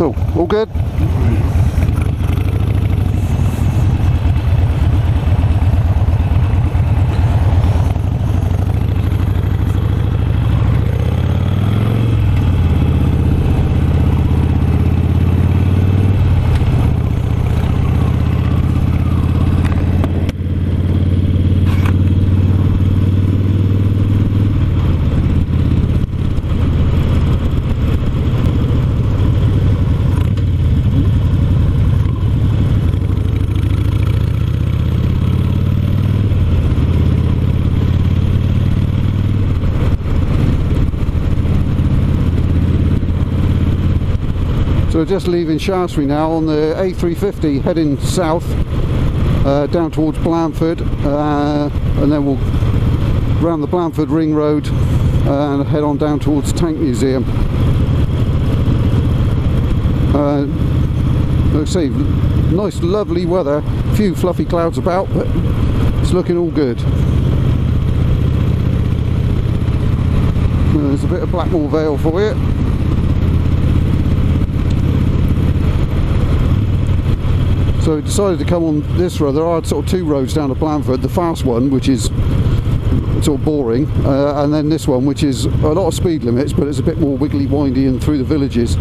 Cool, all good? So we're just leaving Shaftesbury now on the A350 heading south down towards Blandford, and then we'll round the Blandford Ring Road and head on down towards Tank Museum. Like I say, nice lovely weather, a few fluffy clouds about, but it's looking all good. There's a bit of Blackmore Vale for you. So we decided to come on this road. There are sort of two roads down to Blandford, the fast one, which is sort of boring, and then this one, which is a lot of speed limits, but it's a bit more wiggly, windy and through the villages,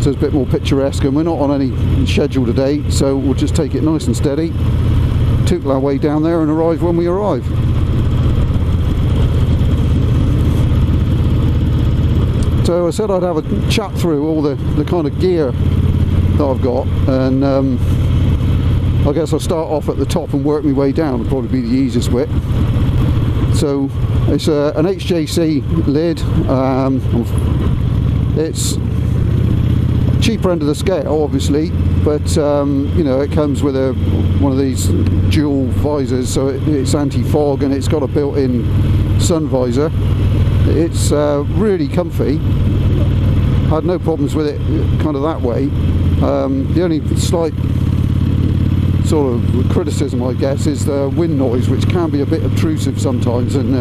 so it's a bit more picturesque. And we're not on any schedule today, so we'll just take it nice and steady, tootle our way down there and arrive when we arrive. So I said I'd have a chat through all the kind of gear that I've got, and I guess I'll start off at the top and work my way down. It'll probably be the easiest way. So it's an HJC lid. It's cheaper end of the scale, obviously, but you know, it comes with one of these dual visors, so it's anti-fog, and it's got a built-in sun visor. It's really comfy. Had no problems with it kind of that way. The only slight sort of criticism, I guess, is the wind noise, which can be a bit obtrusive sometimes, and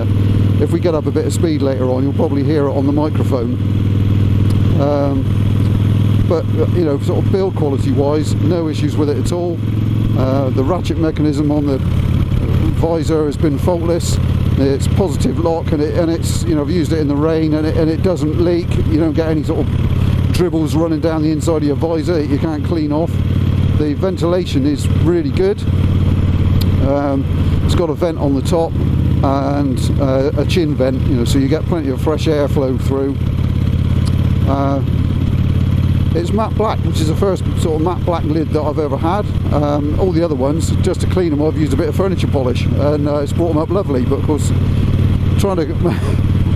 if we get up a bit of speed later on, you'll probably hear it on the microphone. But you know, sort of build quality wise, no issues with it at all. The ratchet mechanism on the visor has been faultless. It's positive lock, and it's, you know, I've used it in the rain, and it doesn't leak. You don't get any sort of dribbles running down the inside of your visor that you can't clean off. The ventilation is really good. It's got a vent on the top and a chin vent, you know, so you get plenty of fresh air flow through. It's matte black, which is the first sort of matte black lid that I've ever had. All the other ones, just to clean them, I've used a bit of furniture polish, and it's brought them up lovely. But of course, trying to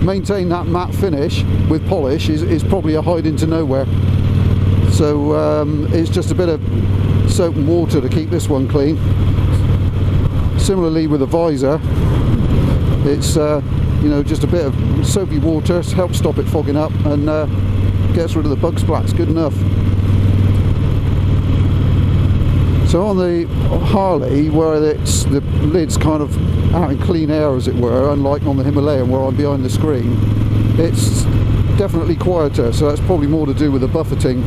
maintain that matte finish with polish is probably a hide into nowhere. So it's just a bit of soap and water to keep this one clean. Similarly with the visor, it's you know, just a bit of soapy water helps stop it fogging up, and gets rid of the bug splats good enough. So on the Harley, where the lid's kind of out in clean air, as it were, unlike on the Himalayan where I'm behind the screen, it's definitely quieter, so that's probably more to do with the buffeting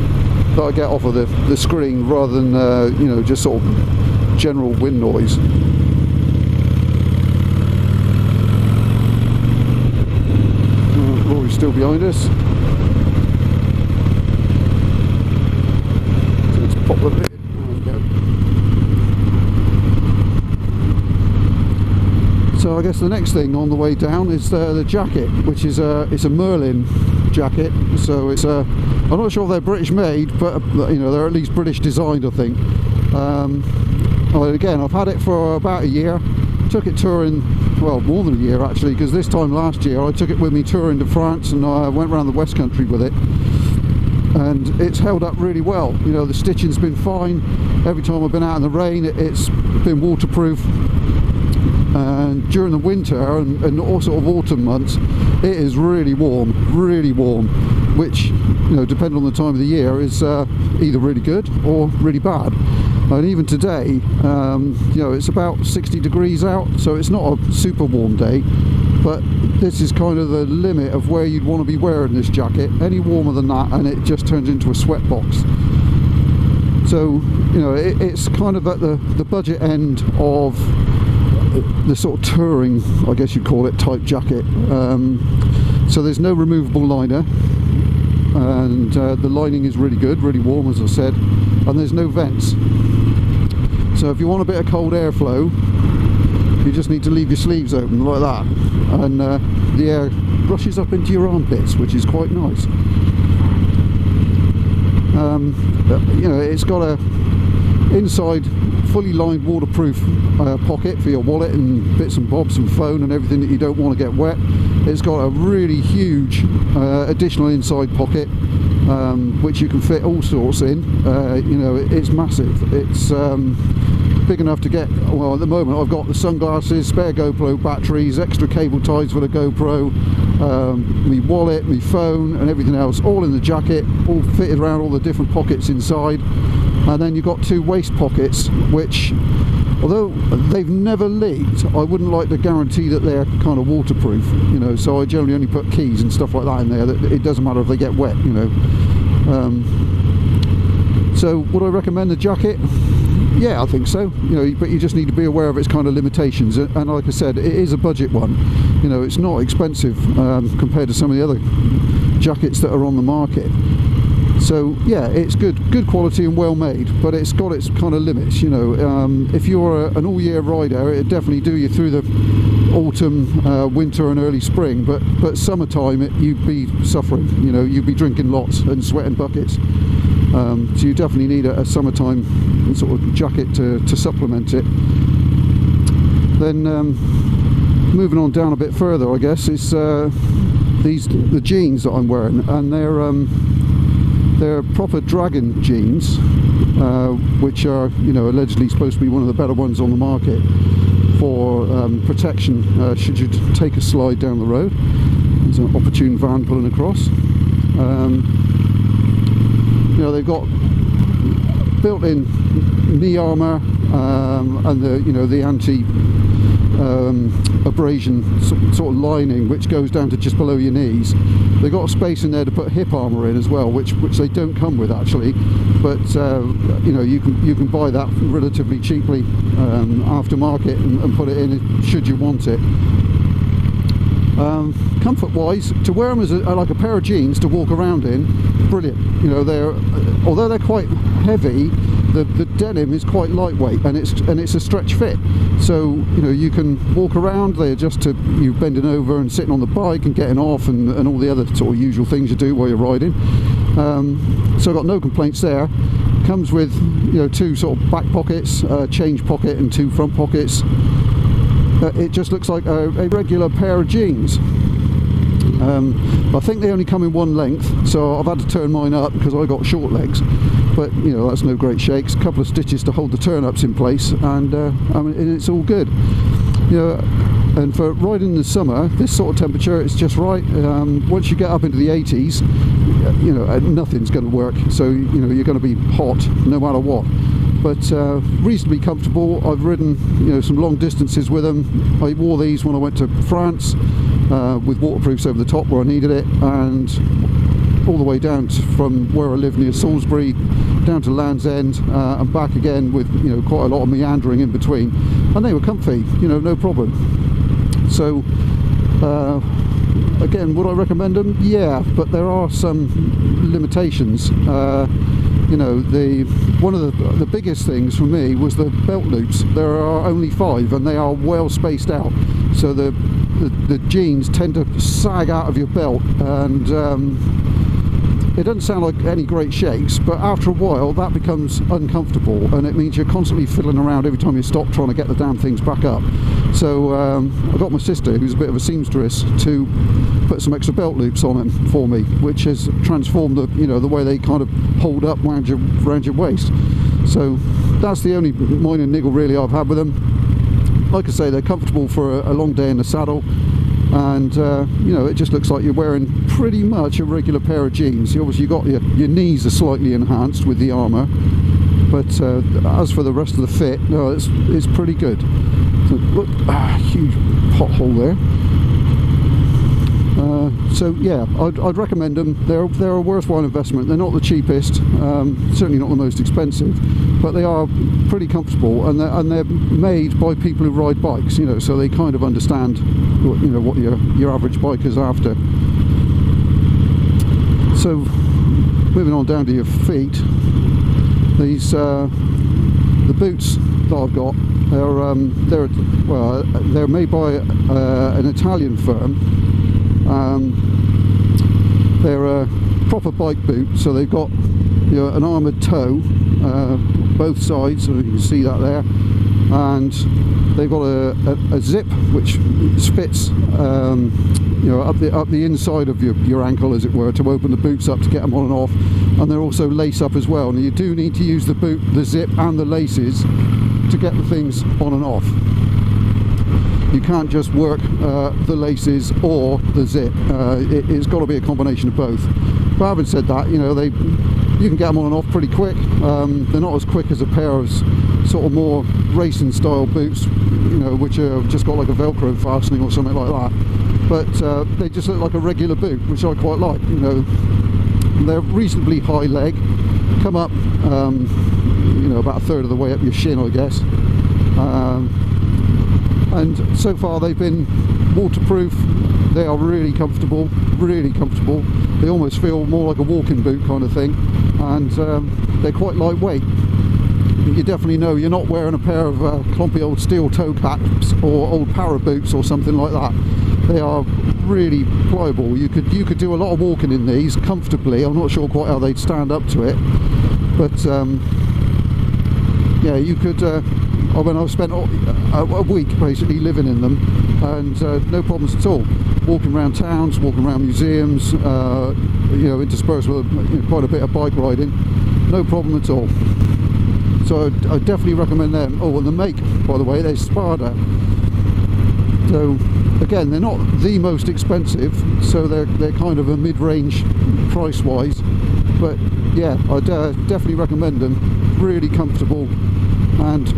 that I get off of the screen, rather than you know, just sort of general wind noise. Rory's still behind us. So let's pop the lid. There we go. So I guess the next thing on the way down is the jacket, which is it's a Merlin jacket. So it's I'm not sure if they're British made, but you know, they're at least British designed, I think. Well, again, I've had it for about a year. Took it touring, well, more than a year actually, because this time last year I took it with me touring to France, and I went around the West Country with it, and it's held up really well. You know, the stitching's been fine. Every time I've been out in the rain, it's been waterproof. And during the winter and all sort of autumn months, it is really warm, which, you know, depending on the time of the year, is either really good or really bad. And even today, you know, it's about 60 degrees out, so it's not a super warm day, but this is kind of the limit of where you'd want to be wearing this jacket. Any warmer than that and it just turns into a sweat box. So you know, it's kind of at the budget end of the sort of touring, I guess you'd call it, type jacket. So there's no removable liner, and the lining is really good, really warm, as I said, and there's no vents. So if you want a bit of cold airflow, you just need to leave your sleeves open like that, and the air rushes up into your armpits, which is quite nice. You know, it's got a inside fully lined waterproof pocket for your wallet and bits and bobs and phone and everything that you don't want to get wet. It's got a really huge additional inside pocket, which you can fit all sorts in. You know, it's massive. It's big enough to get, well, at the moment I've got the sunglasses, spare GoPro batteries, extra cable ties for the GoPro, my wallet, my phone and everything else, all in the jacket, all fitted around all the different pockets inside. And then you've got two waist pockets, which, although they've never leaked, I wouldn't like to guarantee that they're kind of waterproof, you know, so I generally only put keys and stuff like that in there. That it doesn't matter if they get wet, you know. So would I recommend the jacket? Yeah, I think so, you know, but you just need to be aware of its kind of limitations, and like I said, it is a budget one. You know, it's not expensive compared to some of the other jackets that are on the market. So yeah, it's good quality and well made, but it's got its kind of limits, you know. If you're an all-year rider, it'd definitely do you through the autumn, winter and early spring, but summertime you'd be suffering, you know, you'd be drinking lots and sweating buckets. So you definitely need a summertime sort of jacket to supplement it. Then moving on down a bit further, I guess, is the jeans that I'm wearing, and they're proper Dragon jeans, which are, you know, allegedly supposed to be one of the better ones on the market for protection should you take a slide down the road. There's an opportune van pulling across. You know, they've got built-in knee armour and the anti abrasion sort of lining, which goes down to just below your knees. They've got a space in there to put hip armour in as well, which they don't come with actually, but you know, you can buy that relatively cheaply aftermarket and put it in should you want it. Comfort wise, to wear them as like a pair of jeans to walk around in, brilliant. You know, although they're quite heavy, the denim is quite lightweight, and it's a stretch fit, so you know, you can walk around. They adjust to you bending over and sitting on the bike and getting off and all the other sort of usual things you do while you're riding. So I've got no complaints there. Comes with, you know, two sort of back pockets, change pocket and two front pockets. It just looks like a regular pair of jeans. I think they only come in one length, so I've had to turn mine up because I got short legs, but you know, that's no great shakes. A couple of stitches to hold the turn-ups in place, and I mean, it's all good, you know. And for riding in the summer, this sort of temperature, it's just right. Once you get up into the 80s, you know, nothing's going to work, so you know, you're going to be hot no matter what. But reasonably comfortable. I've ridden, you know, some long distances with them. I wore these when I went to France with waterproofs over the top where I needed it, and all the way down from where I live near Salisbury down to Land's End and back again, with, you know, quite a lot of meandering in between, and they were comfy, you know, no problem. So again, would I recommend them? Yeah, but there are some limitations. You know, one of the biggest things for me was the belt loops. There are only 5, and they are well spaced out, so the jeans tend to sag out of your belt, and it doesn't sound like any great shakes, but after a while that becomes uncomfortable, and it means you're constantly fiddling around every time you stop trying to get the damn things back up. So I got my sister, who's a bit of a seamstress, to put some extra belt loops on them for me, which has transformed the way they kind of hold up around your waist. So that's the only minor niggle really I've had with them. Like I say, they're comfortable for a long day in the saddle, and you know, it just looks like you're wearing pretty much a regular pair of jeans. Obviously, you got your knees are slightly enhanced with the armour, but as for the rest of the fit, no, it's pretty good. So, look, huge pothole there. So yeah, I'd recommend them. They're a worthwhile investment. They're not the cheapest, certainly not the most expensive, but they are pretty comfortable, and they're made by people who ride bikes, you know, so they kind of understand what, you know, what your average biker's after. So moving on down to your feet, these the boots that I've got, they're made by an Italian firm. They're a proper bike boot, so they've got, you know, an armoured toe both sides, so you can see that there, and they've got a zip which fits you know, up the inside of your ankle, as it were, to open the boots up to get them on and off, and they're also lace up as well. And you do need to use the zip and the laces to get the things on and off. You can't just work the laces or the zip. It's got to be a combination of both. But having said that, you know, you can get them on and off pretty quick. They're not as quick as a pair of sort of more racing style boots, you know, which have just got like a Velcro fastening or something like that. But they just look like a regular boot, which I quite like. You know, they're reasonably high leg, come up, you know, about a third of the way up your shin, I guess. And so far they've been waterproof. They are really comfortable, really comfortable. They almost feel more like a walking boot kind of thing, and they're quite lightweight. You definitely know you're not wearing a pair of clumpy old steel toe caps or old para boots or something like that. They are really pliable. You could do a lot of walking in these comfortably. I'm not sure quite how they'd stand up to it, but yeah, you could. I mean, I've spent a week basically living in them, and no problems at all. Walking around towns, walking around museums, you know, interspersed with quite a bit of bike riding, no problem at all. So I definitely recommend them. Oh, and the make, by the way, they're Spada. So again, they're not the most expensive, so they're kind of a mid-range price-wise. But yeah, I'd definitely recommend them. Really comfortable and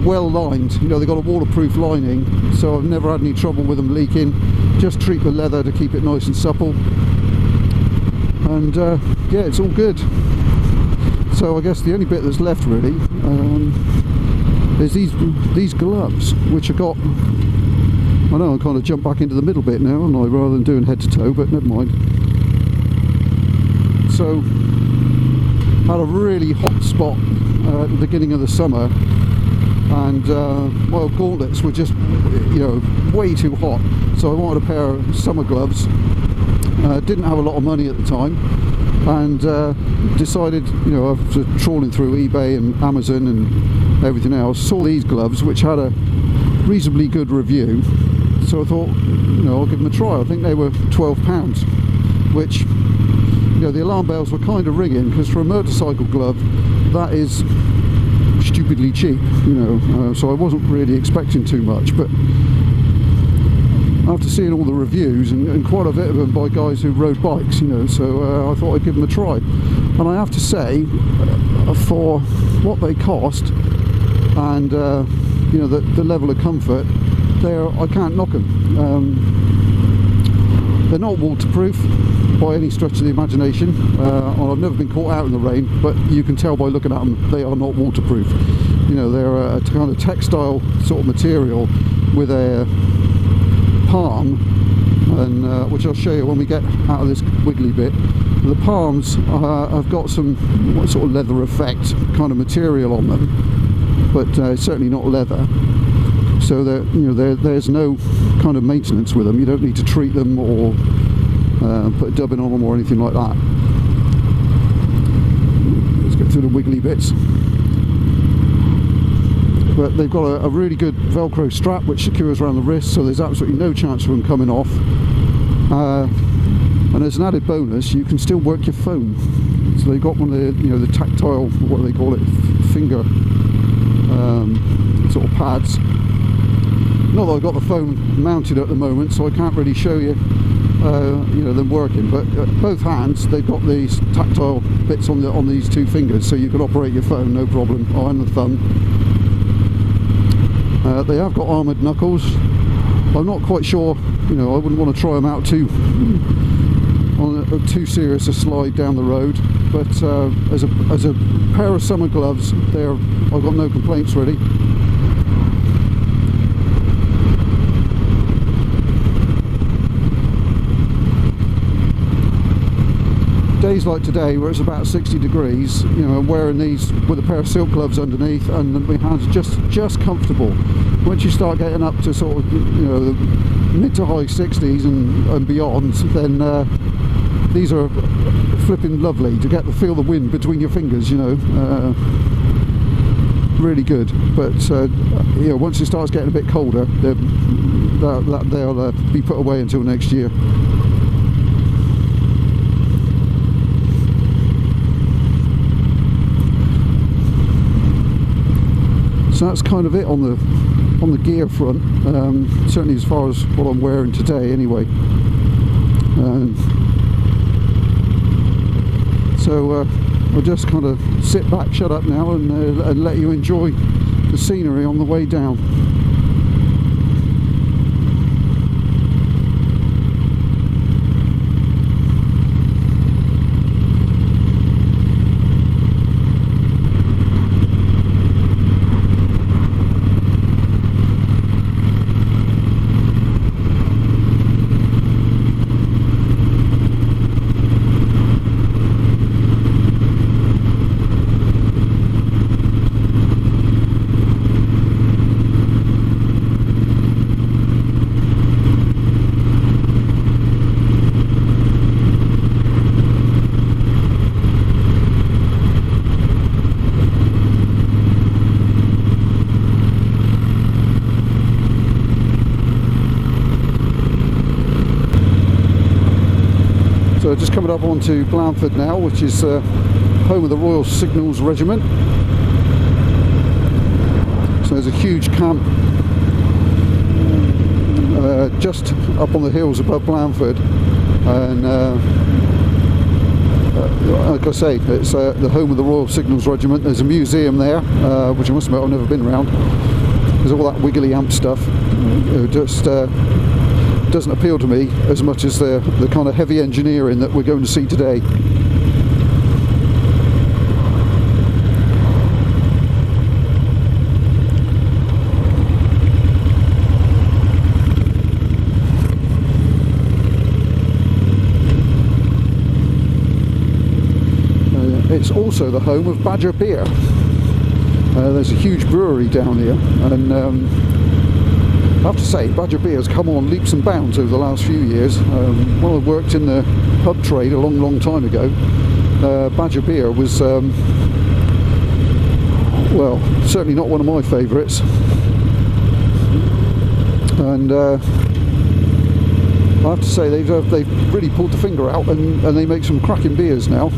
well lined. You know, they've got a waterproof lining, so I've never had any trouble with them leaking. Just treat the leather to keep it nice and supple, and yeah, it's all good. So I guess the only bit that's left really is these gloves, which I got. I know I kind of jumped back into the middle bit now, haven't I, rather than doing head to toe, but never mind. So had a really hot spot at the beginning of the summer, and my old gauntlets were just, you know, way too hot, so I wanted a pair of summer gloves. Didn't have a lot of money at the time, and decided, you know, after trawling through eBay and Amazon and everything else, saw these gloves which had a reasonably good review, so I thought, you know, I'll give them a try. I think they were £12, which, you know, the alarm bells were kind of ringing, because for a motorcycle glove that is stupidly cheap, you know, so I wasn't really expecting too much. But after seeing all the reviews, and quite a bit of them by guys who rode bikes, you know, so I thought I'd give them a try. And I have to say, for what they cost and you know, the level of comfort, I can't knock them. They're not waterproof by any stretch of the imagination. I've never been caught out in the rain, but you can tell by looking at them they are not waterproof. You know, they're a kind of textile sort of material with a palm, and which I'll show you when we get out of this wiggly bit. The palms have got some sort of leather effect kind of material on them, but certainly not leather. So you know, there's no kind of maintenance with them. You don't need to treat them or put a dubbing on them or anything like that. Let's get through the wiggly bits. But they've got a really good Velcro strap which secures around the wrist, so there's absolutely no chance of them coming off. And as an added bonus, you can still work your phone. So they've got one of the, you know, the tactile, what do they call it, finger sort of pads. Not that I've got the phone mounted at the moment, so I can't really show you, you know, them working. But both hands, they've got these tactile bits on these two fingers, so you can operate your phone no problem, and the thumb. They have got armoured knuckles, I'm not quite sure, you know, I wouldn't want to try them out too on a too serious a slide down the road, but as a pair of summer gloves, I've got no complaints really. Days like today where it's about 60 degrees, you know, wearing these with a pair of silk gloves underneath and my hands just comfortable. Once you start getting up to sort of, you know, the mid to high 60s and beyond, then these are flipping lovely to get feel the wind between your fingers, you know. Really good. But you know, once it starts getting a bit colder, they'll be put away until next year. So that's kind of it on the gear front, certainly as far as what I'm wearing today anyway. So I'll just kind of sit back, shut up now, and let you enjoy the scenery on the way down. So just coming up onto Blandford now, which is home of the Royal Signals Regiment. So there's a huge camp just up on the hills above Blandford, and like I say, it's the home of the Royal Signals Regiment. There's a museum there, which I must admit I've never been around. There's all that wiggly amp stuff. Just doesn't appeal to me as much as the kind of heavy engineering that we're going to see today. It's also the home of Badger Beer. There's a huge brewery down here, and I have to say, Badger Beer has come on leaps and bounds over the last few years. When I worked in the pub trade a long time ago, Badger Beer was, well, certainly not one of my favourites. And I have to say, they've really pulled the finger out, and they make some cracking beers now.